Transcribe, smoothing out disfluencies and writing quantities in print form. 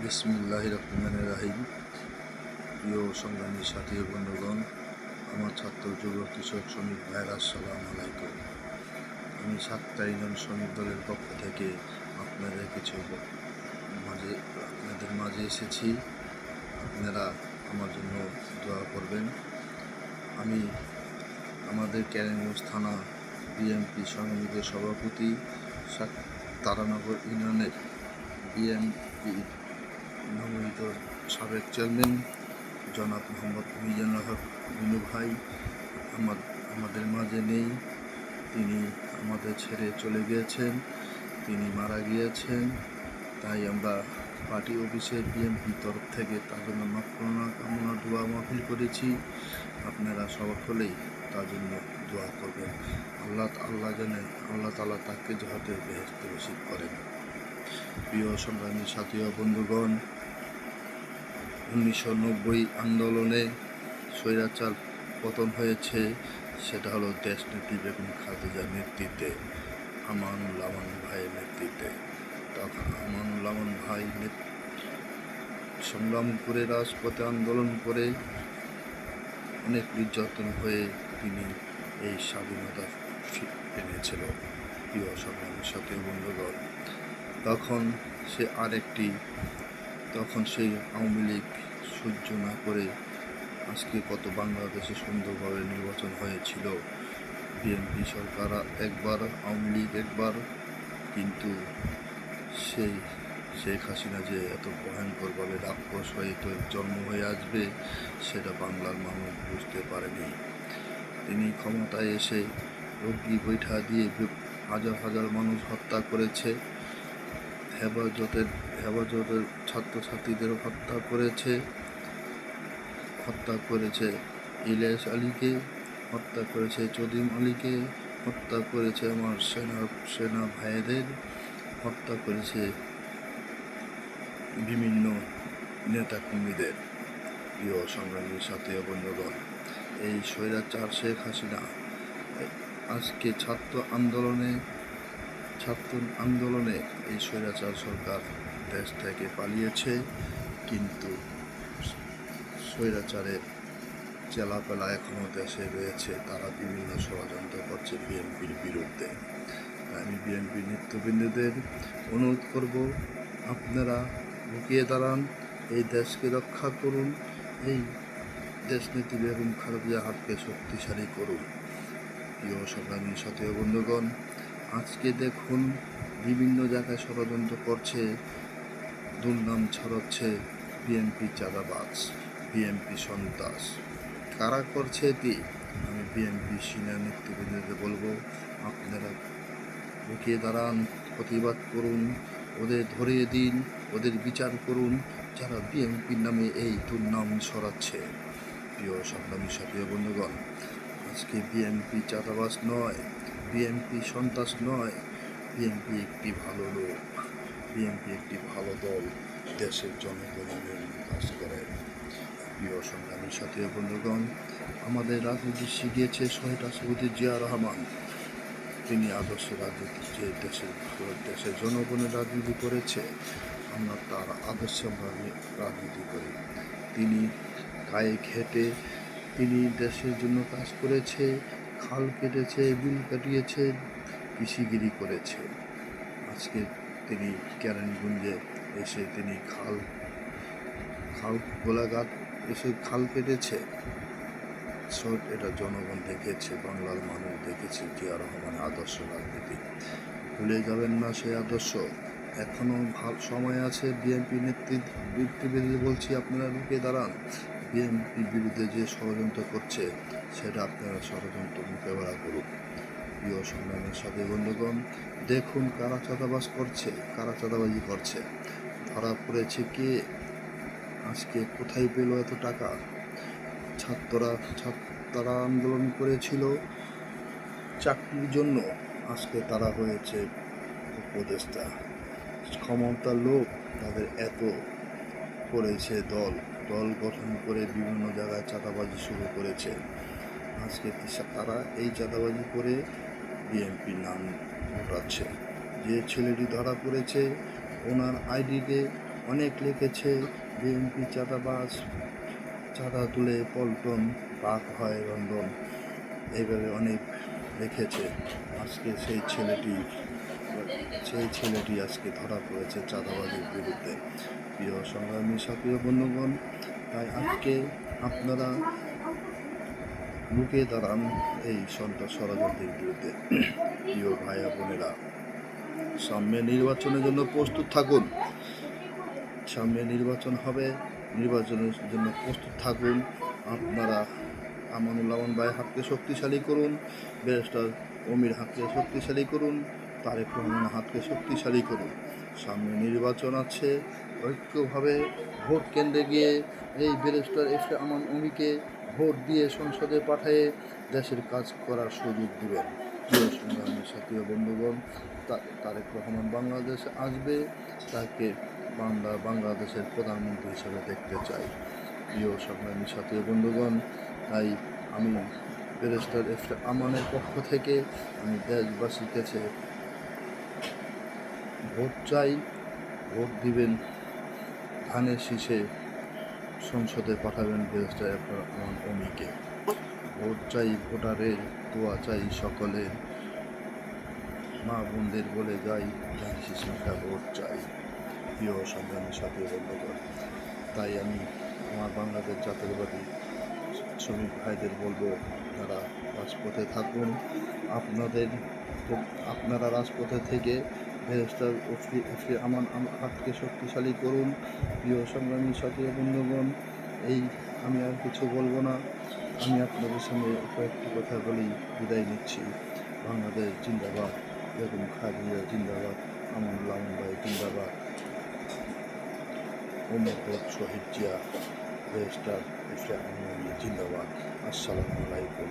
বিসমিল্লাহির রহমানির রহিম। প্রিয় সংগ্রামী সাথী বন্ধুগণ, আমার ছাত্র যুব কৃষক শ্রমিক ভাইরা, আসসালামু আলাইকুম। আমি 7টা ইউনিয়ন শ্রমিক দলের পক্ষ থেকে আপনাদের মাঝে এসেছি। আপনারা আমার জন্য দোয়া করবেন। আমি আমাদের কেরানীগঞ্জ থানা বিএনপি সংগ্রামীদের সভাপতি, তারানগর ইউনিয়নের বিএনপি মনোনীত সাবেক চেয়ারম্যান জনাব মোহাম্মদ মিজানুর হক মিনু ভাই আমাদের মাঝে নেই। তিনি আমাদের ছেড়ে চলে গিয়েছেন, তিনি মারা গিয়েছেন। তাই আমরা পার্টি অফিসের বিএনপির তরফ থেকে তার জন্য মাফরনা কামনা দোয়া মাহফিল করেছি। আপনারা সকলেই তার জন্য দোয়া করবেন। আল্লাহ জানে, আল্লাহ তাআলা তাকে যাতে বেহেশতে নসিব করেন। প্রিয় সংগ্রামী সাথী ও বন্ধুগণ, 1990 আন্দোলনে স্বৈরাচার পতন হয়েছে। সেটা হলো দেশনেত্রী বেগম খালেদার নেতৃত্বে, আমানুল আমান ভাইয়ের নেতৃত্বে। তখন আমানুল আমান ভাই সংগ্রাম করে, রাজপথে আন্দোলন করে, অনেক নির্যাতন হয়ে তিনি এই স্বাধীনতা এনেছিল। প্রিয় সংগ্রামের সাথে বন্ধুগণ, তখন সেই আওয়ামী লীগ সহ্য না করে আজকে কত বাংলাদেশে সুন্দরভাবে নির্বাচন হয়েছিল। বিএনপি সরকার একবার, আওয়ামী লীগ একবার, কিন্তু সেই শেখ হাসিনা যে এত ভয়ঙ্করভাবে রাক্ষস হয়ে জন্ম হয়ে আসবে, সেটা বাংলার মানুষ বুঝতে পারেনি। তিনি ক্ষমতায় এসে রোগী বৈঠা দিয়ে হাজার হাজার মানুষ হত্যা করেছে। হেফাজতের ছাত্রছাত্রীদের হত্যা করেছে ইলিয়াস আলীকে, হত্যা করেছে চদিম আলীকে, হত্যা করেছে আমার সেনা ভাইদের, হত্যা করেছে বিভিন্ন নেতাকর্মীদের। প্রিয় সংগ্রামী সাথী ও বন্ধুগণ, এই স্বৈরাচার শেখ হাসিনা আজকে ছাত্র আন্দোলনে এই স্বৈরাচার সরকার দেশ থেকে পালিয়েছে, কিন্তু স্বৈরাচারের চেলাপেলা এখনও দেশে রয়েছে। তারা বিভিন্ন ষড়যন্ত্র করছে বিএনপির বিরুদ্ধে। আমি বিএনপির নেতৃবৃন্দদের অনুরোধ করব, আপনারা রুকিয়ে দাঁড়ান, এই দেশকে রক্ষা করুন, এই দেশনেত্রী বেগম খালেদা হাতকে শক্তিশালী করুন। প্রিয় সংগ্রামী সাথী বন্ধুগণ, আজকে দেখুন বিভিন্ন জায়গায় ষড়যন্ত্র করছে, দুর্নাম ছড়াচ্ছে বিএনপি চাঁদাবাজ, বিএনপি সন্ত্রাস। কারা করছে এটি? আমি বিএনপি সিনিয়র নেতৃবৃন্দদের বলবো, আপনারা রুকিয়ে দাঁড়ান, প্রতিবাদ করুন, ওদের ধরিয়ে দিন, ওদের বিচার করুন যারা বিএনপির নামে এই দুর্নাম ছড়াচ্ছে। প্রিয় সংগ্রামী সাথী বন্ধুগণ, আজকে বিএনপি চাঁদাবাজ নয়, বিএনপি সন্ত্রাস নয়, বিএনপি একটি ভালো লোক, বিএনপি একটি ভালো দল, দেশের জনগণের কাজ করে। প্রিয় সংগ্রামী সাথী বন্ধুগণ, আমাদের রাজনীতি শিখিয়েছে শহীদ রাষ্ট্রপতি জিয়া রহমান। তিনি আদর্শ রাজনীতি, যে দেশের জনগণের রাজনীতি করেছে, আমরা তার আদর্শ রাজনীতি করি। তিনি গায়ে খেটে তিনি দেশের জন্য কাজ করেছে, খাল কেটেছে, বিল কাটিয়েছে, কৃষিগিরি করেছে। আজকে তিনি কেরানীগঞ্জে এসে তিনি গোলাঘাট এসে খাল কেটেছে। এটা জনগণ দেখেছে, বাংলার মানুষ দেখেছে জিয়া রহমানের আদর্শ রাজনীতি। ভুলে যাবেন না সেই আদর্শ। এখনো সময় আছে। বিএনপি নেতৃবৃন্দ বলছি, আপনারা রুখে দাঁড়ান। বিএনপির বিরুদ্ধে যে ষড়যন্ত্র করছে, সেটা আপনারা ষড়যন্ত্র মোকাবেলা করুন। প্রিয় সংগ্রামের সাথে বন্ধুগণ, দেখুন কারা চাঁদাবাজি করছে, ধরা পড়েছে কে, আজকে কোথায় পেল এত টাকা? তারা আন্দোলন করেছিল চাকরির জন্য, আজকে তারা হয়েছে উপদেষ্টা, ক্ষমতার লোক, তাদের এত করেছে দল গঠন করে বিভিন্ন জায়গায় চাঁদাবাজি শুরু করেছে। আজকে তারা এই চাঁদাবাজি করে বিএনপির নাম উঠাচ্ছে। যে ছেলেটি ধরা পড়েছে, ওনার আইডিতে অনেক লিখেছে বিএনপি চাঁদাবাজ, চাঁদা তুলে পল্টন পাক হয় রন্ধন, এইভাবে অনেক লিখেছে। আজকে সেই ছেলেটি আজকে ধরা পড়েছে চাঁদাবাজির বিরুদ্ধে। প্রিয় সংগ্রামী সাথী বন্ধুগণ, তাই আজকে আপনারা রুখে দাঁড়ান এই সন্ত্রাস ষড়যন্ত্রের বিরুদ্ধে। প্রিয় ভাই বোনেরা, সামনে নির্বাচনের জন্য প্রস্তুত থাকুন। সামনে নির্বাচন হবে, নির্বাচনের জন্য প্রস্তুত থাকুন। আপনারা আমানুল আমান ভাইয়ের হাতকে শক্তিশালী করুন, ব্যারিস্টার অমির হাতকে শক্তিশালী করুন, তারেক রহমানের হাতকে শক্তিশালী করুন। সামনে নির্বাচন আছে, ঐক্যভাবে ভোট কেন্দ্রে গিয়ে এই ব্যারিস্টার আমান অমিকে ভোট দিয়ে সংসদে পাঠিয়ে দেশের কাজ করার সুযোগ দেবেন। প্রিয় সংগ্রামী সাথী বন্ধুগণ, তারেক রহমান বাংলাদেশে আসবে, তাকে বাংলাদেশের প্রধানমন্ত্রী হিসেবে দেখতে চাই। প্রিয় সংগ্রামী সাথী বন্ধুগণ, তাই আমি ব্যারিস্টার আমানের পক্ষ থেকে আমি দেশবাসীর কাছে ভোট চাই। ভোট দিবেন, ধানের শীষে সংসদে পাঠাবেন ব্যারিস্টার আমান অমিকে। ভোট চাই, ভোটারের দোয়া চাই সকলের, মা বোনদের বলে যাই, ধানের শীষ মার্কা ভোট চাই। প্রিয় সংগ্রামী সাথী বন্ধুগণ, তাই আমি আমার বাংলাদেশ জাতীয়তাবাদী শ্রমিক ভাইদের বলবো, তারা রাজপথে থাকুন। আপনারা রাজপথে থেকে ব্যারিস্টার আমান হাতকে শক্তিশালী করুন। প্রিয় সংগ্রামী সাথী বন্ধুগণ, এই আমি আর কিছু বলবো না, আমি আপনাদের সঙ্গে কয়েকটি কথা বলেই বিদায় নিচ্ছি। বাংলাদেশ জিন্দাবাদ, বেগম খালেদা জিন্দাবাদ, আমানুল আমান ভাই জিন্দাবাদ, ওমর শহীদ জিয়া, ব্যারিস্টার আমান জিন্দাবাদ। আসসালামু আলাইকুম।